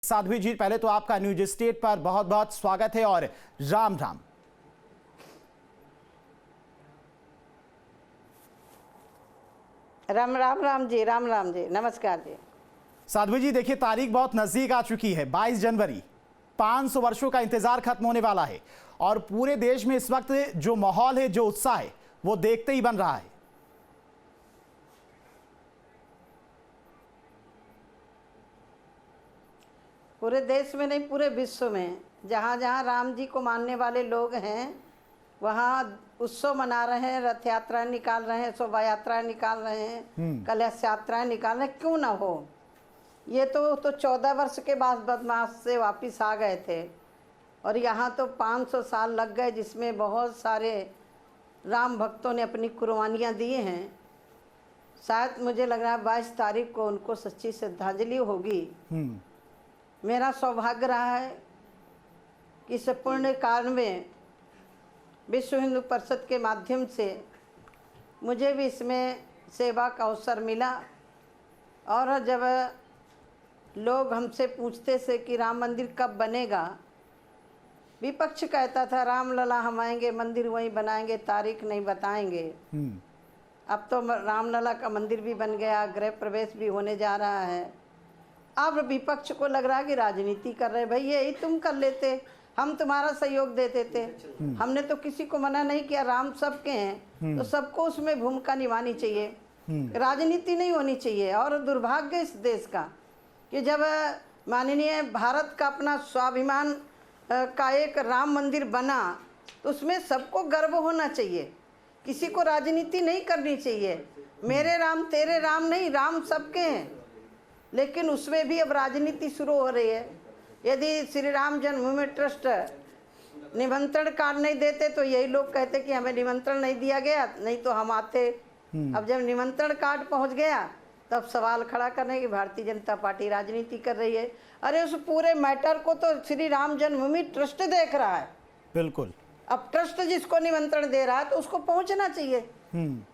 साध्वी जी, पहले तो आपका न्यूज स्टेट पर बहुत बहुत स्वागत है और राम राम। राम राम राम जी, राम राम जी, नमस्कार जी। साध्वी जी, देखिए तारीख बहुत नजदीक आ चुकी है, 22 जनवरी। 500 वर्षों का इंतजार खत्म होने वाला है और पूरे देश में इस वक्त जो माहौल है, जो उत्साह है, वो देखते ही बन रहा है। पूरे देश में नहीं, पूरे विश्व में जहाँ जहाँ राम जी को मानने वाले लोग हैं वहाँ उत्सव मना रहे हैं, रथ यात्राएं निकाल रहे हैं, शोभा यात्राएं निकाल रहे हैं, कलश यात्राएं निकाल रहे हैं। क्यों ना हो। ये तो 14 वर्ष के बाद बदमाश से वापस आ गए थे और यहाँ तो 500 साल लग गए, जिसमें बहुत सारे राम भक्तों ने अपनी कुर्बानियाँ दी हैं। शायद मुझे लग रहा है 22 तारीख को उनको सच्ची श्रद्धांजलि होगी। मेरा सौभाग्य रहा है कि इस पुण्य काल में विश्व हिंदू परिषद के माध्यम से मुझे भी इसमें सेवा का अवसर मिला। और जब लोग हमसे पूछते थे कि राम मंदिर कब बनेगा, विपक्ष कहता था रामलला हम आएंगे, मंदिर वहीं बनाएंगे, तारीख नहीं बताएंगे। अब तो रामलला का मंदिर भी बन गया, गृह प्रवेश भी होने जा रहा है। अब विपक्ष को लग रहा है कि राजनीति कर रहे, भाई यही तुम कर लेते, हम तुम्हारा सहयोग देते थे। हमने तो किसी को मना नहीं किया, राम सबके हैं तो सबको उसमें भूमिका निभानी चाहिए, राजनीति नहीं होनी चाहिए। और दुर्भाग्य इस देश का कि जब माननीय भारत का अपना स्वाभिमान का एक राम मंदिर बना तो उसमें सबको गर्व होना चाहिए, किसी को राजनीति नहीं करनी चाहिए। मेरे राम तेरे राम नहीं, राम सबके हैं। लेकिन उसमें भी अब राजनीति शुरू हो रही है। यदि श्री राम जन्मभूमि ट्रस्ट निमंत्रण कार्ड नहीं देते तो यही लोग कहते कि हमें निमंत्रण नहीं दिया गया, नहीं तो हम आते। अब जब निमंत्रण कार्ड पहुंच गया तब सवाल खड़ा करने की भारतीय जनता पार्टी राजनीति कर रही है। अरे उस पूरे मैटर को तो श्री राम जन्मभूमि ट्रस्ट देख रहा है। बिल्कुल। अब ट्रस्ट जिसको निमंत्रण दे रहा है तो उसको पहुंचना चाहिए।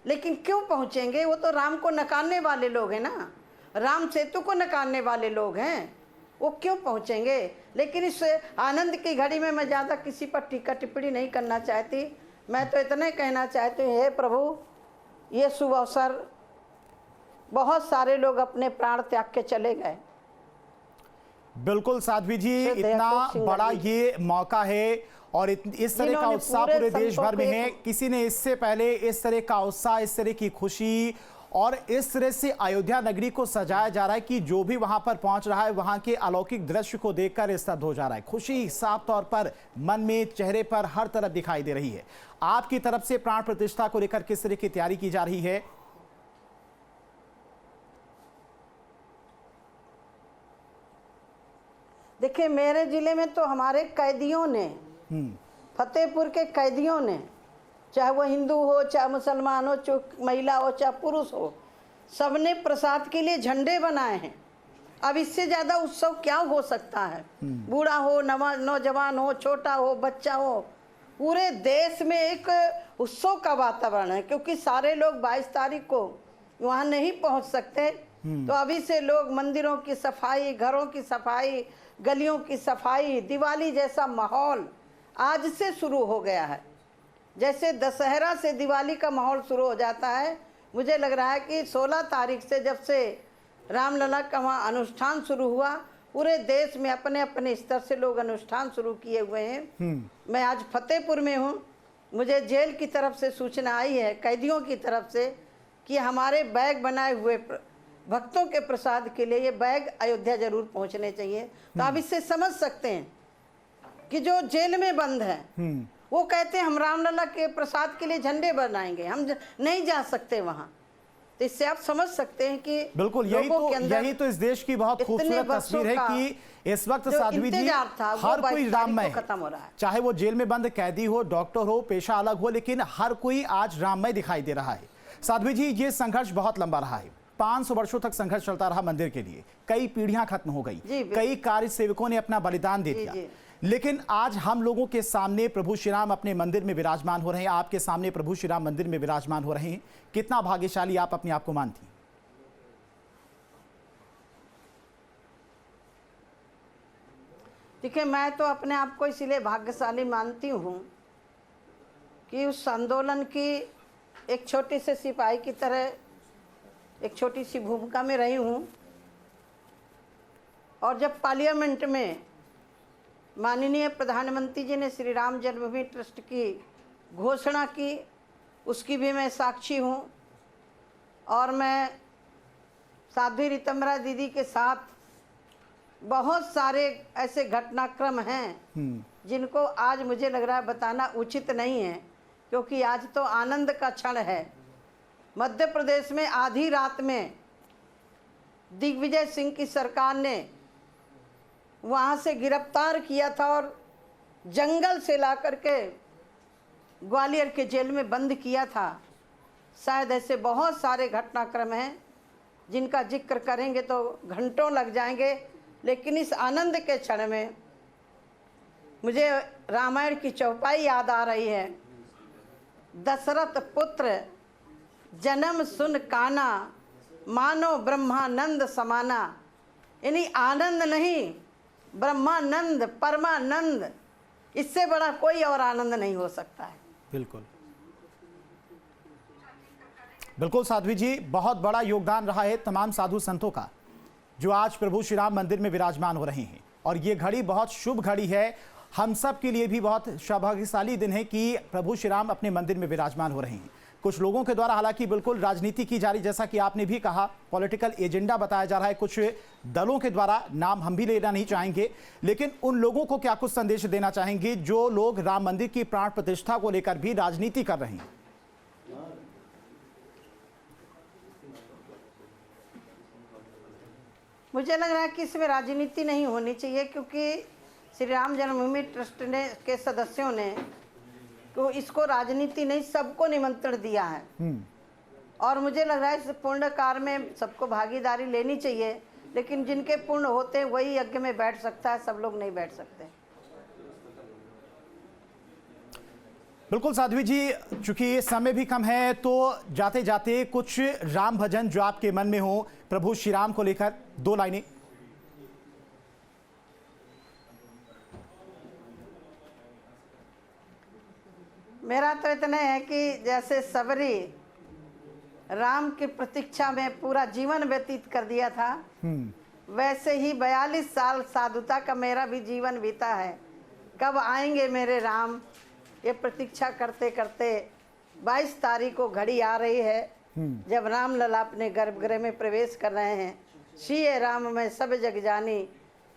लेकिन क्यों पहुंचेंगे? वो तो राम को नकारने वाले लोग हैं ना, राम सेतु को नकारने वाले लोग हैं, वो क्यों पहुंचेंगे? लेकिन इस आनंद की घड़ी में मैं ज़्यादा किसी पर टीका टिप्पणी नहीं करना चाहती। मैं तो इतना ही कहना चाहती हूँ, हे प्रभु, ये शुभ अवसर, बहुत सारे लोग अपने प्राण त्याग के चले गए। बिल्कुल साध्वी जी, इतना बड़ा ये मौका है और इस तरह का उत्साह पूरे देश भर में है। किसी ने इससे पहले इस तरह का उत्साह, इस तरह की खुशी और इस तरह से अयोध्या नगरी को सजाया जा रहा है कि जो भी वहां पर पहुंच रहा है वहां के अलौकिक दृश्य को देखकर स्तब्ध हो जा रहा है। खुशी साफ तौर पर मन में, चेहरे पर हर तरफ दिखाई दे रही है। आपकी तरफ से प्राण प्रतिष्ठा को लेकर किस तरह की तैयारी की जा रही है? देखिए, मेरे जिले में तो हमारे कैदियों ने, फतेहपुर के कैदियों ने, चाहे वो हिंदू हो, चाहे मुसलमान हो, चाहे महिला हो, चाहे पुरुष हो, सबने प्रसाद के लिए झंडे बनाए हैं। अब इससे ज़्यादा उत्सव क्या हो सकता है? बूढ़ा हो, नौजवान हो, छोटा हो, बच्चा हो, पूरे देश में एक उत्सव का वातावरण है। क्योंकि सारे लोग 22 तारीख को वहाँ नहीं पहुँच सकते, तो अभी से लोग मंदिरों की सफाई, घरों की सफाई, गलियों की सफाई, दिवाली जैसा माहौल आज से शुरू हो गया है। जैसे दशहरा से दिवाली का माहौल शुरू हो जाता है, मुझे लग रहा है कि 16 तारीख से जब से रामलला का वहाँ अनुष्ठान शुरू हुआ, पूरे देश में अपने अपने स्तर से लोग अनुष्ठान शुरू किए हुए हैं। मैं आज फतेहपुर में हूँ, मुझे जेल की तरफ से सूचना आई है, कैदियों की तरफ से, कि हमारे बैग बनाए हुए भक्तों के प्रसाद के लिए ये बैग अयोध्या जरूर पहुँचने चाहिए। तो आप इससे समझ सकते हैं कि जो जेल में बंद है वो कहते हैं हम रामलला के प्रसाद के लिए झंडे बनाएंगे, हम नहीं जा सकते वहाँ। तो इससे आप समझ सकते हैं कि बिल्कुल यही तो इस देश की बहुत खूबसूरत तस्वीर है कि इस वक्त साध्वी जी हर कोई राममय खत्म हो रहा है। चाहे वो जेल में बंद कैदी हो, डॉक्टर हो, पेशा अलग हो, लेकिन हर कोई आज राममय दिखाई दे रहा है। साध्वी जी, ये संघर्ष बहुत लंबा रहा है, 500 वर्षों तक संघर्ष चलता रहा मंदिर के लिए। कई पीढ़ियां खत्म हो गई, कई कार्य सेवकों ने अपना बलिदान दे दिया, लेकिन आज हम लोगों के सामने प्रभु श्री राम अपने मंदिर में विराजमान हो रहे हैं। आपके सामने प्रभु श्री राम मंदिर में विराजमान हो रहे हैं। कितना भाग्यशाली आप अपने आप को मानती? देखिए, मैं तो अपने आप को इसीलिए भाग्यशाली मानती हूँ कि उस आंदोलन की एक छोटी से सिपाही की तरह एक छोटी सी भूमिका में रही हूँ। और जब पार्लियामेंट में माननीय प्रधानमंत्री जी ने श्री राम जन्मभूमि ट्रस्ट की घोषणा की, उसकी भी मैं साक्षी हूँ। और मैं साध्वी रीतमरा दीदी के साथ बहुत सारे ऐसे घटनाक्रम हैं जिनको आज मुझे लग रहा है बताना उचित नहीं है, क्योंकि आज तो आनंद का क्षण है। मध्य प्रदेश में आधी रात में दिग्विजय सिंह की सरकार ने वहाँ से गिरफ्तार किया था और जंगल से ला करके ग्वालियर के जेल में बंद किया था। शायद ऐसे बहुत सारे घटनाक्रम हैं जिनका जिक्र करेंगे तो घंटों लग जाएंगे, लेकिन इस आनंद के क्षण में मुझे रामायण की चौपाई याद आ रही है। दशरथ पुत्र जन्म सुन काना, मानो ब्रह्मानंद समाना। यानी आनंद नहीं, ब्रह्मानंद, परमानंद, इससे बड़ा कोई और आनंद नहीं हो सकता है। बिल्कुल बिल्कुल साध्वी जी, बहुत बड़ा योगदान रहा है तमाम साधु संतों का जो आज प्रभु श्री राम मंदिर में विराजमान हो रहे हैं। और ये घड़ी बहुत शुभ घड़ी है, हम सब के लिए भी बहुत सौभाग्यशाली दिन है कि प्रभु श्री राम अपने मंदिर में विराजमान हो रहे हैं। कुछ लोगों के द्वारा हालांकि बिल्कुल राजनीति की जा रही, जैसा कि आपने भी कहा, पॉलिटिकल एजेंडा बताया जा रहा है कुछ दलों के द्वारा, नाम हम भी लेना नहीं चाहेंगे, लेकिन उन लोगों को क्या कुछ संदेश देना चाहेंगे जो लोग राम मंदिर की प्राण प्रतिष्ठा को लेकर भी राजनीति कर रहे हैं? मुझे लग रहा है कि इसमें राजनीति नहीं होनी चाहिए, क्योंकि श्री राम जन्मभूमि ट्रस्ट ने के सदस्यों ने तो इसको राजनीति नहीं, सबको निमंत्रण दिया है। और मुझे लग रहा है इस पुण्य कार्य में सबको भागीदारी लेनी चाहिए, लेकिन जिनके पुण्य होते हैं वही यज्ञ में बैठ सकता है, सब लोग नहीं बैठ सकते। बिल्कुल साध्वी जी, चूंकि समय भी कम है तो जाते जाते कुछ राम भजन जो आपके मन में हो प्रभु श्री राम को लेकर, 2 लाइनें। मेरा तो इतना है कि जैसे सबरी राम की प्रतीक्षा में पूरा जीवन व्यतीत कर दिया था, वैसे ही 42 साल साधुता का मेरा भी जीवन बीता है। कब आएंगे मेरे राम, ये प्रतीक्षा करते करते 22 तारीख को घड़ी आ रही है जब राम लला अपने गर्भगृह में प्रवेश कर रहे हैं। सिय राम मैं सब जग जानी,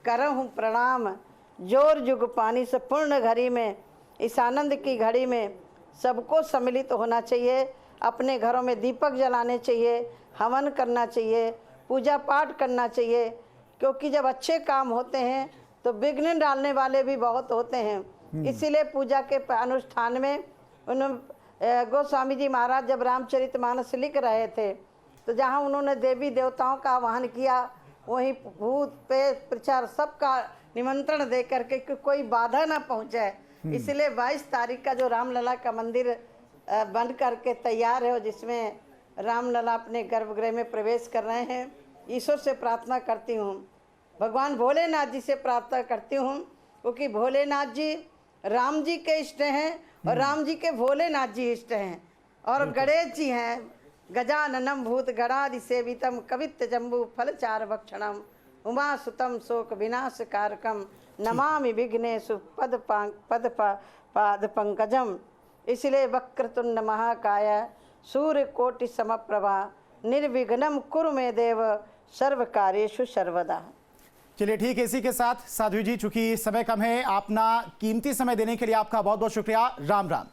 करहूँ प्रणाम जोर जुग पानी। से पूर्ण घड़ी में, इस आनंद की घड़ी में सबको सम्मिलित होना चाहिए। अपने घरों में दीपक जलाने चाहिए, हवन करना चाहिए, पूजा पाठ करना चाहिए, क्योंकि जब अच्छे काम होते हैं तो विघ्न डालने वाले भी बहुत होते हैं। इसीलिए पूजा के अनुष्ठान में गोस्वामी जी महाराज जब रामचरितमानस लिख रहे थे तो जहाँ उन्होंने देवी देवताओं का आह्वान किया, वहीं भूत प्रेत प्रचार सबका निमंत्रण दे करके कि कोई बाधा ना पहुँचे। इसलिए 22 तारीख का जो रामलला का मंदिर बन करके तैयार है, जिसमें रामलला अपने गर्भगृह में प्रवेश कर रहे हैं, ईश्वर से प्रार्थना करती हूँ, भगवान भोलेनाथ जी से प्रार्थना करती हूँ, क्योंकि भोलेनाथ जी राम जी के इष्ट हैं और राम जी के भोलेनाथ जी इष्ट हैं। और गणेश जी हैं गजाननम भूत गणादि सेवितम कवित्त जम्बू फलचार भक्षणम उमा सुतम शोक विनाश कारकम नमामि विघ्नेशु पाद पंकजम। इसलिए वक्रतुंड महाकाय सूर्य कोटि समप्रभा निर्विघ्नम कुरु मे देव सर्व कार्येषु सर्वदा। चलिए ठीक है, इसी के साथ साध्वी जी, चूंकि समय कम है, अपना कीमती समय देने के लिए आपका बहुत बहुत शुक्रिया। राम राम।